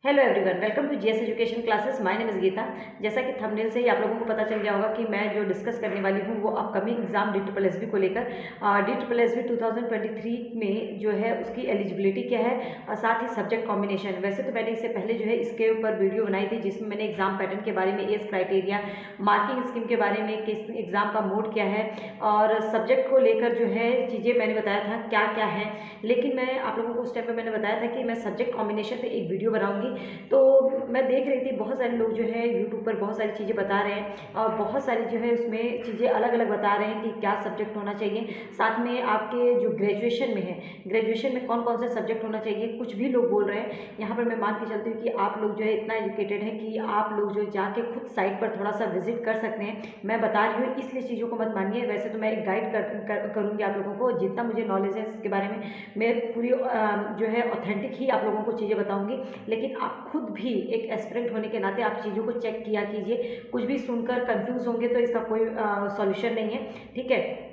Hello everyone, welcome to GS education classes. My name is Geeta. जैसा कि thumbnail से ही आप लोगों को पता चल गया होगा कि मैं जो डिस्कस करने वाली हूँ वो अपकमिंग एग्जाम DSSB को लेकर। DSSB 2023 में जो है उसकी एलिजिबिलिटी क्या है और साथ ही सब्जेक्ट कॉम्बिनेशन। वैसे तो मैंने इससे पहले जो है इसके ऊपर वीडियो बनाई थी जिसमें मैंने एग्जाम पैटर्न के बारे में, एज क्राइटेरिया, मार्किंग स्कीम के बारे में, किस एग्जाम का मोड क्या है और सब्जेक्ट को लेकर जो है चीज़ें मैंने बताया था क्या क्या है। लेकिन मैं आप लोगों को उस टाइम पर मैंने बताया था कि मैं सब्जेक्ट कॉम्बिनेशन पर एक वीडियो बनाऊँगी। तो मैं देख रही थी बहुत सारे लोग जो है यूट्यूब पर बहुत सारी चीज़ें बता रहे हैं और बहुत सारी जो है उसमें चीज़ें अलग अलग बता रहे हैं कि क्या सब्जेक्ट होना चाहिए। साथ में आपके जो ग्रेजुएशन में है, ग्रेजुएशन में कौन कौन से सब्जेक्ट होना चाहिए, कुछ भी लोग बोल रहे हैं। यहाँ पर मैं मान के चलती हूँ कि आप लोग जो है इतना एजुकेटेड है कि आप लोग जो जाके खुद साइट पर थोड़ा सा विजिट कर सकते हैं। मैं बता रही हूँ इसलिए चीज़ों को मत मानिए। वैसे तो मैं एक गाइड करूँगी आप लोगों को, जितना मुझे नॉलेज है इसके बारे में मैं पूरी जो है ऑथेंटिक ही आप लोगों को चीज़ें बताऊँगी। लेकिन आप खुद भी एक एस्पिरेंट होने के नाते आप चीज़ों को चेक किया कीजिए। कुछ भी सुनकर कंफ्यूज होंगे तो इसका कोई सॉल्यूशन नहीं है, ठीक है।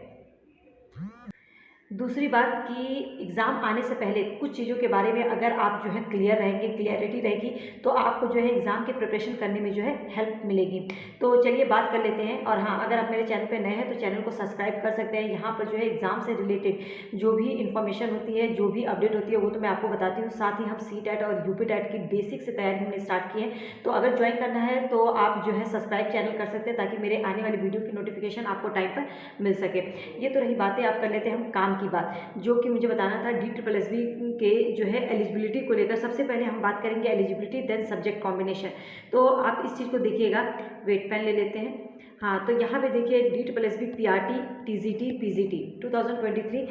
दूसरी बात कि एग्ज़ाम आने से पहले कुछ चीज़ों के बारे में अगर आप जो है क्लियर रहेंगे, क्लियरिटी रहेगी, तो आपको जो है एग्ज़ाम की प्रिपरेशन करने में जो है हेल्प मिलेगी। तो चलिए बात कर लेते हैं। और हाँ, अगर आप मेरे चैनल पे नए हैं तो चैनल को सब्सक्राइब कर सकते हैं। यहाँ पर जो है एग्ज़ाम से रिलेटेड जो भी इन्फॉर्मेशन होती है, जो भी अपडेट होती है वो तो मैं आपको बताती हूँ। साथ ही हम CTET और UP-TET की बेसिक से तैयारी हमने स्टार्ट की है। तो अगर ज्वाइन करना है तो आप जो है सब्सक्राइब चैनल कर सकते हैं ताकि मेरे आने वाली वीडियो की नोटिफिकेशन आपको टाइम पर मिल सके। ये तो रही बातें। आप कर लेते हैं हम काम की बात, जो कि मुझे बताना था DSSB के जो है एलिजिबिलिटी को लेकर। सबसे पहले हम बात करेंगे एलिजिबिलिटी, देन सब्जेक्ट कॉम्बिनेशन। तो आप इस चीज़ को देखिएगा। वेट पेन ले लेते हैं। हाँ, तो यहाँ पे देखिए DSSB PRT, TGT, PGT 2023।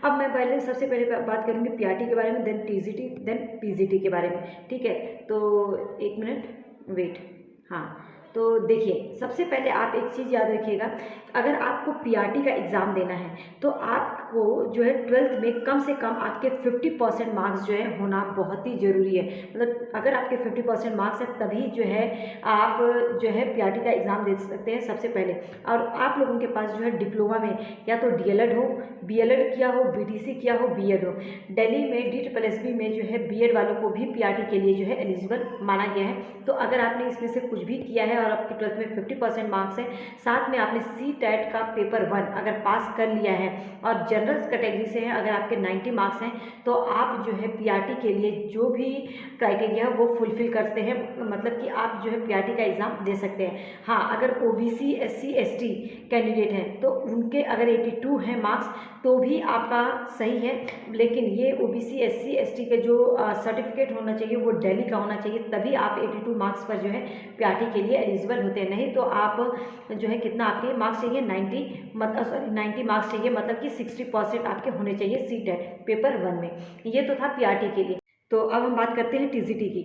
अब मैं पहले सबसे पहले बात करूँगी PRT के बारे में, देन TGT, देन PGT के बारे में, ठीक है। तो एक मिनट वेट। हाँ, तो देखिए सबसे पहले आप एक चीज़ याद रखिएगा, अगर आपको PRT का एग्ज़ाम देना है तो आपको जो है 12th में कम से कम आपके 50% मार्क्स जो है होना बहुत ही ज़रूरी है। मतलब अगर आपके 50% मार्क्स है तभी जो है आप जो है PRT का एग्ज़ाम दे सकते हैं सबसे पहले। और आप लोगों के पास जो है डिप्लोमा में या तो DLED हो, BLED किया हो, BTC किया हो, BEd हो। दिल्ली में DSSB में जो है BEd वालों को भी PRT के लिए जो है एलिजिबल माना गया है। तो अगर आपने इसमें से कुछ भी किया है और आपके 12th में 50% मार्क्स है, साथ में आपने CTET का पेपर 1 अगर पास कर लिया है और जनरल कैटेगरी से है, अगर आपके 90 मार्क्स हैं तो आप जो है PRT के लिए जो भी क्राइटेरिया है वो फुलफिल करते हैं। मतलब कि आप जो है PRT का एग्ज़ाम दे सकते हैं। हाँ, अगर OBC SC ST कैंडिडेट हैं तो उनके अगर 82 हैं मार्क्स तो भी आपका सही है। लेकिन ये OBC SC ST के जो सर्टिफिकेट होना चाहिए वो दिल्ली का होना चाहिए, तभी आप 82 मार्क्स पर जो है PRT के लिए एलिजिबल होते हैं। नहीं तो आप जो है कितना आपके मार्क्स चाहिए 90 मार्क्स चाहिए, मतलब कि 60% आपके होने चाहिए CTET पेपर 1 में। ये तो था PRT के लिए। तो अब हम बात करते हैं TGT की,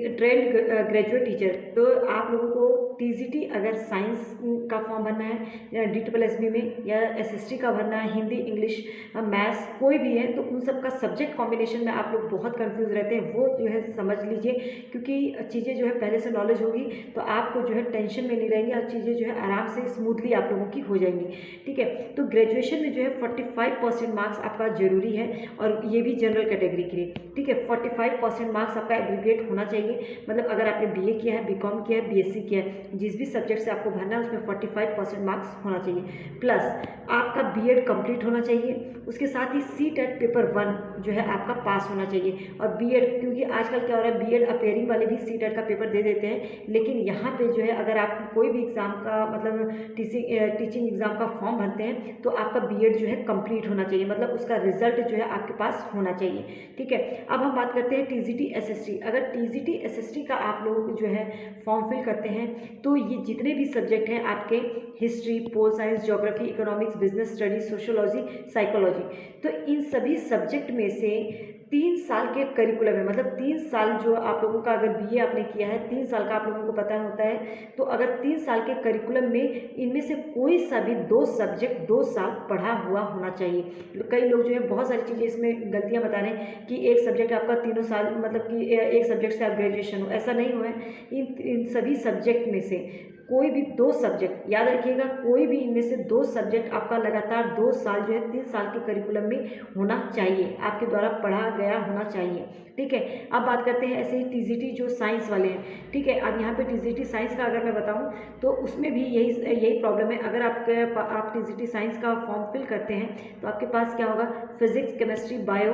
ट्रेंड ग्रेजुएट टीचर। तो आप लोगों को TGT अगर साइंस का फॉर्म भरना है या DSSB में, या SST का भरना है, हिंदी, इंग्लिश, मैथ्स कोई भी है, तो उन सब का सब्जेक्ट कॉम्बिनेशन में आप लोग बहुत कंफ्यूज रहते हैं। वो जो है समझ लीजिए, क्योंकि चीज़ें जो है पहले से नॉलेज होगी तो आपको जो है टेंशन में नहीं रहेंगे और चीज़ें जो है आराम से स्मूथली आप लोगों की हो जाएंगी, ठीक है। तो ग्रेजुएशन में जो है 45% मार्क्स आपका जरूरी है और ये भी जनरल कैटेगरी के लिए, ठीक है। 45% मार्क्स आपका एग्रीगेट होना चाहिए। मतलब अगर आपने BA किया है, BCom किया है, BSc किया है, जिस भी सब्जेक्ट से आपको भरना है उसमें 45% मार्क्स होना चाहिए। प्लस आपका BEd कंप्लीट होना चाहिए। उसके साथ ही CTET पेपर 1 जो है आपका पास होना चाहिए। और BEd, क्योंकि आजकल क्या हो रहा है, BEd अपेयरिंग वाले भी CTET का पेपर दे देते हैं। लेकिन यहाँ पे जो है अगर आप कोई भी एग्ज़ाम का मतलब टीचिंग एग्ज़ाम का फॉर्म भरते हैं तो आपका BEd जो है कंप्लीट होना चाहिए, मतलब उसका रिजल्ट जो है आपके पास होना चाहिए, ठीक है। अब हम बात करते हैं TGT SST। अगर TGT SST का आप लोग जो है फॉर्म फिल करते हैं तो ये जितने भी सब्जेक्ट हैं आपके, history, pol science, geography, economics, business studies, sociology, psychology, तो इन सभी सब्जेक्ट में से 3 साल के करिकुलम है। मतलब 3 साल जो आप लोगों का, अगर BA आपने किया है 3 साल का आप लोगों को पता होता है, तो अगर 3 साल के करिकुलम में इनमें से कोई सा भी 2 सब्जेक्ट 2 साल पढ़ा हुआ होना चाहिए। कई लोग जो है बहुत सारी चीज़ें इसमें गलतियां बता रहे हैं कि एक सब्जेक्ट आपका तीनों साल, मतलब कि एक सब्जेक्ट से आप ग्रेजुएशन हो, ऐसा नहीं हुआ है। इन सभी सब्जेक्ट में से कोई भी 2 सब्जेक्ट याद रखिएगा, कोई भी इनमें से 2 सब्जेक्ट आपका लगातार 2 साल जो है 3 साल के करिकुलम में होना चाहिए, आपके द्वारा पढ़ा गया होना चाहिए। ठीक है, अब बात करते हैं ऐसे ही टीजीटी जो साइंस वाले हैं। ठीक है, अब यहाँ पे टीजीटी साइंस का अगर मैं बताऊँ तो उसमें भी यही प्रॉब्लम है। अगर आप टीजीटी साइंस का फॉर्म फिल करते हैं तो आपके पास क्या होगा, फिजिक्स, केमिस्ट्री, बायो,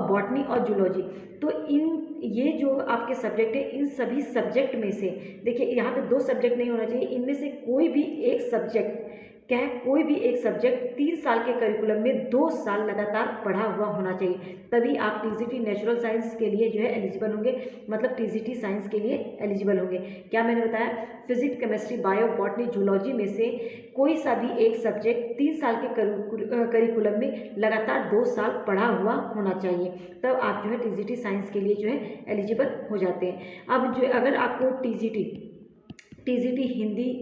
बॉटनी और जूलॉजी। तो ये जो आपके सब्जेक्ट है, इन सभी सब्जेक्ट में से देखिए यहाँ पे 2 सब्जेक्ट नहीं होना चाहिए, इनमें से कोई भी एक सब्जेक्ट, क्या है, कोई भी एक सब्जेक्ट 3 साल के करिकुलम में 2 साल लगातार पढ़ा हुआ होना चाहिए, तभी आप टीजीटी नेचुरल साइंस के लिए जो है एलिजिबल होंगे, मतलब टीजीटी साइंस के लिए एलिजिबल होंगे। क्या मैंने बताया, physics, chemistry, bio, botany, zoology में से कोई सा भी एक सब्जेक्ट 3 साल के करिकुलम में लगातार 2 साल पढ़ा हुआ होना चाहिए, तब आप जो है टीजीटी साइंस के लिए जो है एलिजिबल हो जाते हैं। अब जो अगर आपको टीजीटी हिंदी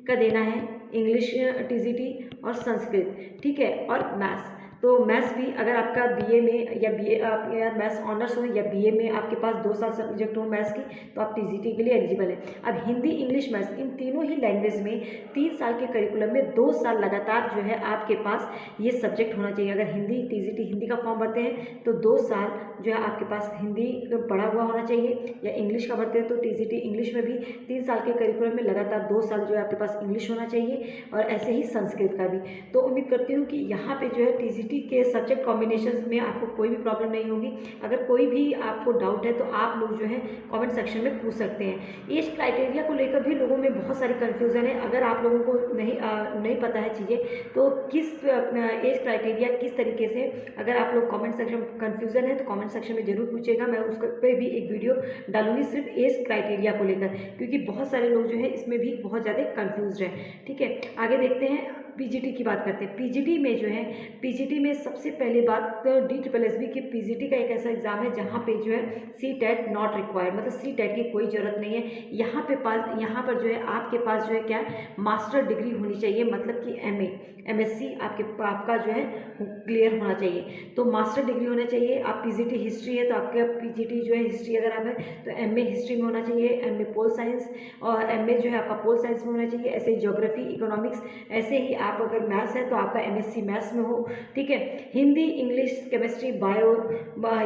का देना है, इंग्लिश टीजीटी और संस्कृत, ठीक है, और मैथ्स, तो मैथ्स भी अगर आपका बीए में या मैथ्स ऑनर्स हो या बीए में आपके पास 2 साल सब्जेक्ट हो मैथ्स की, तो आप टीजीटी के लिए एलिजिबल हैं। अब हिंदी, इंग्लिश, मैथ्स, इन तीनों ही लैंग्वेज में 3 साल के करिकुलम में 2 साल लगातार जो है आपके पास ये सब्जेक्ट होना चाहिए। अगर टीजीटी हिंदी का फॉर्म भरते हैं तो 2 साल जो है आपके पास हिंदी पढ़ा हुआ होना चाहिए, या इंग्लिश का भरते हैं तो टीजीटी इंग्लिश में भी 3 साल के करिकुलम में लगातार 2 साल जो है आपके पास इंग्लिश होना चाहिए, और ऐसे ही संस्कृत का भी। तो उम्मीद करती हूँ कि यहाँ पे जो है टीजीटी के सब्जेक्ट कॉम्बिनेशन में आपको कोई भी प्रॉब्लम नहीं होगी। अगर कोई भी आपको डाउट है तो आप लोग जो है कमेंट सेक्शन में पूछ सकते हैं। एज क्राइटेरिया को लेकर भी लोगों में बहुत सारी कन्फ्यूज़न है। अगर आप लोगों को नहीं पता है चीज़ें, तो किस एज क्राइटेरिया किस तरीके से, अगर आप लोग कमेंट सेक्शन कन्फ्यूज़न है तो कमेंट सेक्शन में ज़रूर पूछेगा। मैं उस पर भी एक वीडियो डालूंगी सिर्फ एज क्राइटेरिया को लेकर, क्योंकि बहुत सारे लोग जो है इसमें भी बहुत ज़्यादा कन्फ्यूज है। ठीक है, आगे देखते हैं, पीजीटी की बात करते हैं। पीजीटी में जो है, पीजीटी में सबसे पहले बात DSSB की पीजीटी का एक ऐसा एग्जाम है जहाँ पे जो है CTET नॉट रिक्वायर्ड, मतलब CTET की कोई ज़रूरत नहीं है। यहाँ पर जो है आपके पास जो है क्या है, मास्टर डिग्री होनी चाहिए, मतलब कि MSc आपका जो है क्लियर होना चाहिए, तो मास्टर डिग्री होना चाहिए। आप पीजीटी हिस्ट्री है तो आपका पीजीटी जो है हिस्ट्री अगर आप है तो MA हिस्ट्री में होना चाहिए, MA पोल साइंस, और MA जो है आपका पोल साइंस में होना चाहिए। ऐसे ही ज्योग्राफी, इकोनॉमिक्स, ऐसे ही आप अगर मैथ्स है तो आपका MSc मैथ्स में हो। ठीक है, हिंदी, इंग्लिश, केमिस्ट्री, बायो,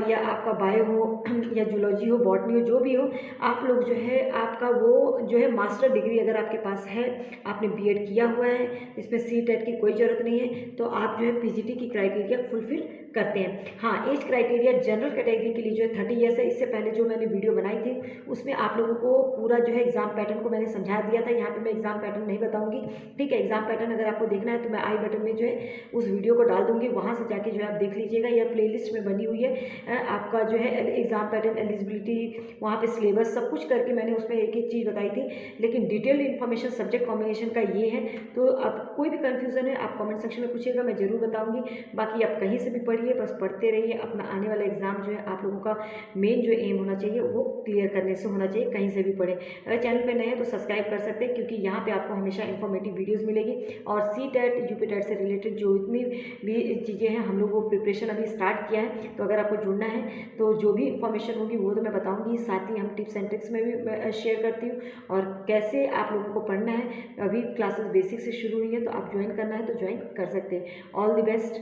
या आपका बायो हो या जूलॉजी हो, बॉटनी हो, जो भी हो, आप लोग जो है आपका वो जो है मास्टर डिग्री अगर आपके पास है, आपने BEd किया हुआ है, इसमें CTET की कोई ज़रूरत नहीं है, तो आप जो है पीजीटी की क्राइटेरिया फुलफिल करते हैं। हाँ, एज क्राइटेरिया जनरल कैटेगरी के लिए जो है 30 ईयर्स है। इससे पहले जो मैंने वीडियो बनाई थी उसमें आप लोगों को पूरा जो है एग्जाम पैटर्न को मैंने समझा दिया था। यहाँ पे मैं एग्जाम पैटर्न नहीं बताऊंगी। ठीक है, एग्जाम पैटर्न अगर आपको देखना है तो मैं आई बटन में जो है उस वीडियो को डाल दूंगी, वहाँ से जाके जो है आप देख लीजिएगा। यह प्लेलिस्ट में बनी हुई है आपका जो है एग्जाम पैटर्न, एलिजिबिलिटी, वहाँ पे सिलेबस सब कुछ करके मैंने उसमें एक एक चीज़ बताई थी। लेकिन डिटेल्ड इन्फॉर्मेशन सब्जेक्ट कॉम्बिनेशन का ये है, तो अब कोई भी कन्फ्यूज़न है आप कमेंट सेक्शन में पूछिएगा, मैं ज़रूर बताऊँगी। बाकी आप कहीं से भी पढ़िए, बस पढ़ते रहिए। अपना आने वाला एग्जाम जो है आप लोगों का मेन जो एम होना चाहिए वो क्लियर करने से होना चाहिए, कहीं से भी पढ़े। अगर चैनल पे नए हैं तो सब्सक्राइब कर सकते हैं, क्योंकि यहाँ पे आपको हमेशा इन्फॉर्मेटिव वीडियोस मिलेगी। और CTET, UPTET से रिलेटेड जो इतनी भी चीज़ें हैं, हम लोग वो प्रिपरेशन अभी स्टार्ट किया है, तो अगर आपको जुड़ना है तो जो भी इन्फॉर्मेशन होगी वो तो मैं बताऊँगी। साथ ही हम टिप्स एंड ट्रिक्स में भी शेयर करती हूँ, और कैसे आप लोगों को पढ़ना है। अभी क्लासेस बेसिक से शुरू हुई है, तो आप ज्वाइन करना है तो ज्वाइन कर सकते हैं। All the best.